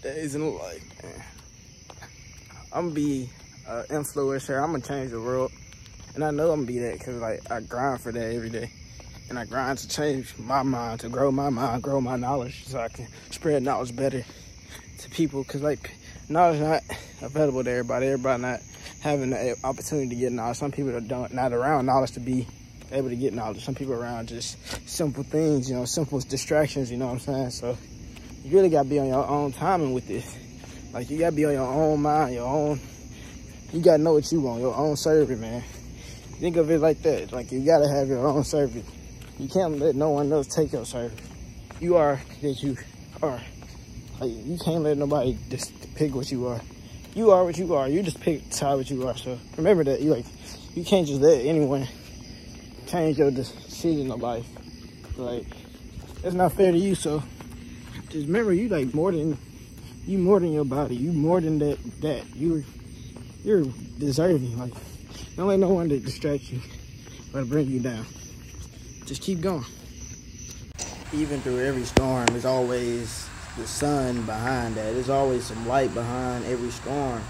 days in life, man. I'm gonna be an influencer. I'm gonna change the world. And I know I'm gonna be that because like I grind for that every day. And I grind to change my mind, to grow my mind, grow my knowledge so I can spread knowledge better to people. Because like knowledge not available to everybody. Everybody not having the opportunity to get knowledge. Some people don't not around knowledge to be able to get knowledge. Some people around just simple things, you know, simple distractions, you know what I'm saying? So you really gotta be on your own timing with this. Like you gotta be on your own mind, you gotta know what you want, your own servant, man. Think of it like that. Like you gotta have your own servant. You can't let no one else take your servant. You are that you are. Like you can't let nobody just pick what you are. You are what you are. You just decide what you are. So remember that you can't just let anyone change your decision of life. Like that's not fair to you. So just remember, you more than your body. You more than that. You're deserving. Like don't let no one to distract you or to bring you down. Just keep going. Even through every storm, there's always the sun behind that. There's always some light behind every storm.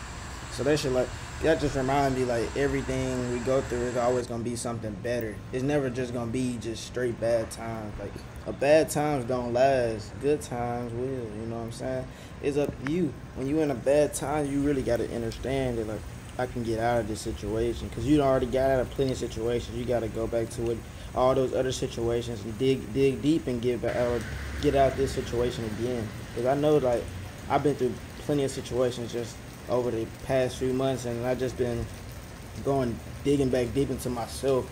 So that just remind me like everything we go through is always gonna be something better. It's never just gonna be just straight bad times. Like bad times don't last. Good times will, you know what I'm saying? It's up to you. When you in a bad time, you really gotta understand that like I can get out of this situation. Cause you already got out of plenty of situations. You gotta go back to all those other situations and dig deep and get out this situation again. Cause I know like I've been through plenty of situations just over the past few months, and I just been digging back deep into myself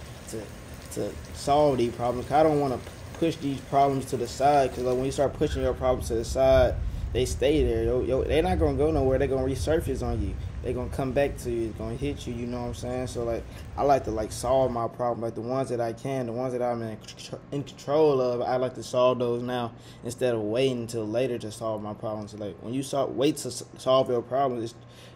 to solve these problems. I don't want to push these problems to the side, because like when you start pushing your problems to the side, they stay there. They're not gonna go nowhere. They're gonna resurface on you. They're gonna come back to you. It's gonna hit you. You know what I'm saying? So like I like to like solve my problem, like the ones that I can, the ones that I'm in control of. I like to solve those now instead of waiting until later to solve my problems. So, like when you wait to solve your problems,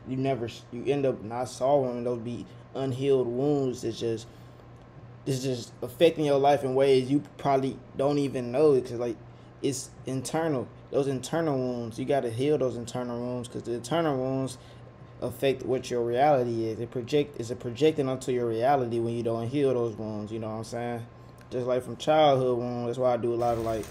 you end up not solving them. Those be unhealed wounds. It's just affecting your life in ways you probably don't even know it, because like it's internal. Those internal wounds, you got to heal those internal wounds, because the internal wounds affect what your reality is. It's projecting onto your reality when you don't heal those wounds. You know what I'm saying? Just like from childhood wounds. That's why I do a lot of like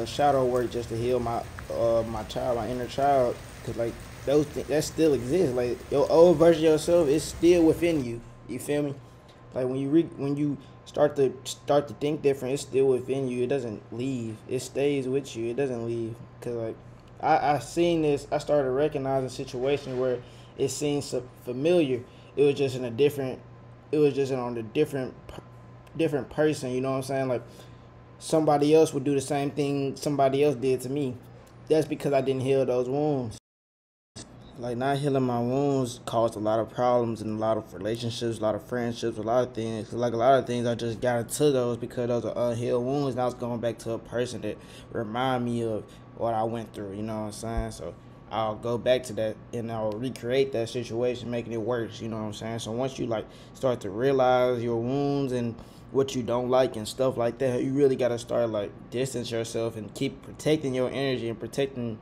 shadow work, just to heal my inner child, because like those things that still exist. Like your old version of yourself is still within you. You feel me? Like when you start to think different, it's still within you. It doesn't leave. It stays with you. It doesn't leave. Cause like I seen this. I started recognizing situations where it seemed so familiar. It was just on a different person. You know what I'm saying? Like somebody else would do the same thing somebody else did to me. That's because I didn't heal those wounds. Like not healing my wounds caused a lot of problems in a lot of relationships, a lot of friendships, a lot of things. Like a lot of things I just got into those because those are unhealed wounds. And I was going back to a person that remind me of what I went through, you know what I'm saying? So I'll go back to that and I'll recreate that situation, making it worse, you know what I'm saying? So once you like start to realize your wounds and what you don't like and stuff like that, you really got to start like distance yourself and keep protecting your energy and protecting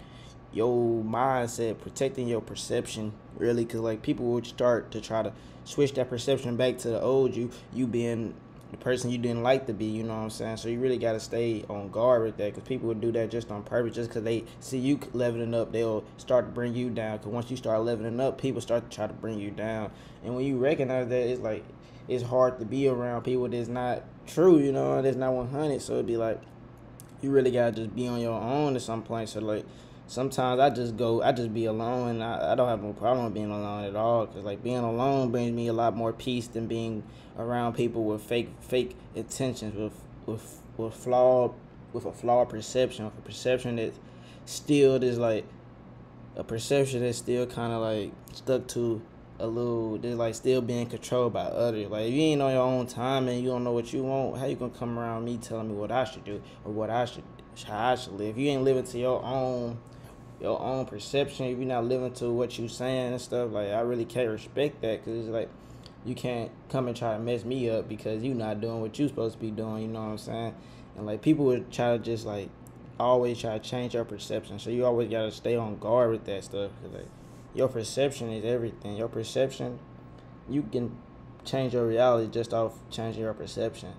your mindset, protecting your perception, really, because like people would start to try to switch that perception back to the old you being the person you didn't like to be, you know what I'm saying? So you really got to stay on guard with that, because people would do that just on purpose. Just because they see you leveling up, they'll start to bring you down, because once you start leveling up, people start to try to bring you down. And when you recognize that, it's like it's hard to be around people that's not true, you know, that's not 100. So it'd be like you really got to just be on your own at some point. So like sometimes I just be alone, and I don't have no problem with being alone at all, because like being alone brings me a lot more peace than being around people with fake intentions, with a flawed perception, with a perception that still is like a perception that's still kind of like stuck to a little, they're like still being controlled by others. Like if you ain't on your own time and you don't know what you want, how you gonna come around me telling me what I should do or how I should live? You ain't living to your own perception. If you're not living to what you saying and stuff, like I really can't respect that, because it's like you can't come and try to mess me up because you not doing what you supposed to be doing, you know what I'm saying? And like people would try to just like always try to change your perception. So you always gotta stay on guard with that stuff. 'Cause like your perception is everything. Your perception, you can change your reality just off changing your perception.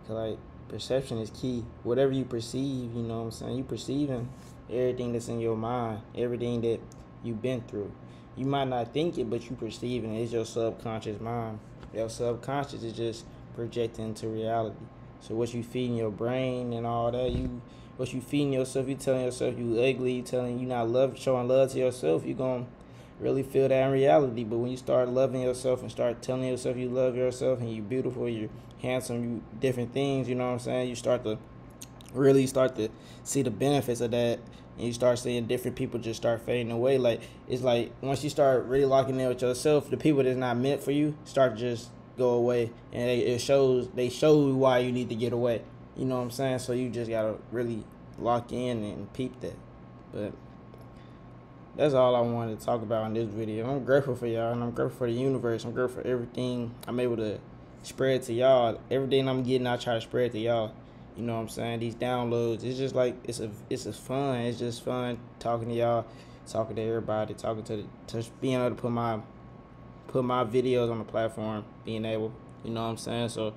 'Cause like perception is key. Whatever you perceive, you know what I'm saying? You perceiving everything that's in your mind, everything that you've been through. You might not think it, but you perceiving it. It's your subconscious mind. Your subconscious is just projecting into reality. So what you feeding your brain and all that, what you feeding yourself, you telling yourself you ugly, you telling you not showing love to yourself, you gonna really feel that in reality. But when you start loving yourself and start telling yourself you love yourself and you're beautiful, you're handsome, you different things, you know what I'm saying? You start to really start to see the benefits of that, and you start seeing different people just start fading away. Like it's like once you start really locking in with yourself, the people that's not meant for you start to just go away, and they show you why you need to get away. You know what I'm saying? So you just gotta really lock in and peep that. But that's all I wanted to talk about in this video. I'm grateful for y'all, and I'm grateful for the universe. I'm grateful for everything I'm able to spread to y'all. Everything I'm getting, I try to spread to y'all. You know what I'm saying? These downloads, it's just like it's a fun. It's just fun talking to y'all, talking to everybody, just being able to put my videos on the platform, being able, you know what I'm saying? So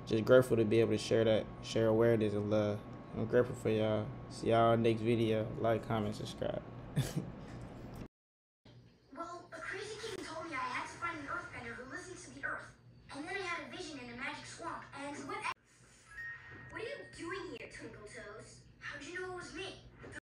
just grateful to be able to share awareness and love. I'm grateful for y'all. See y'all next video. Like, comment, subscribe.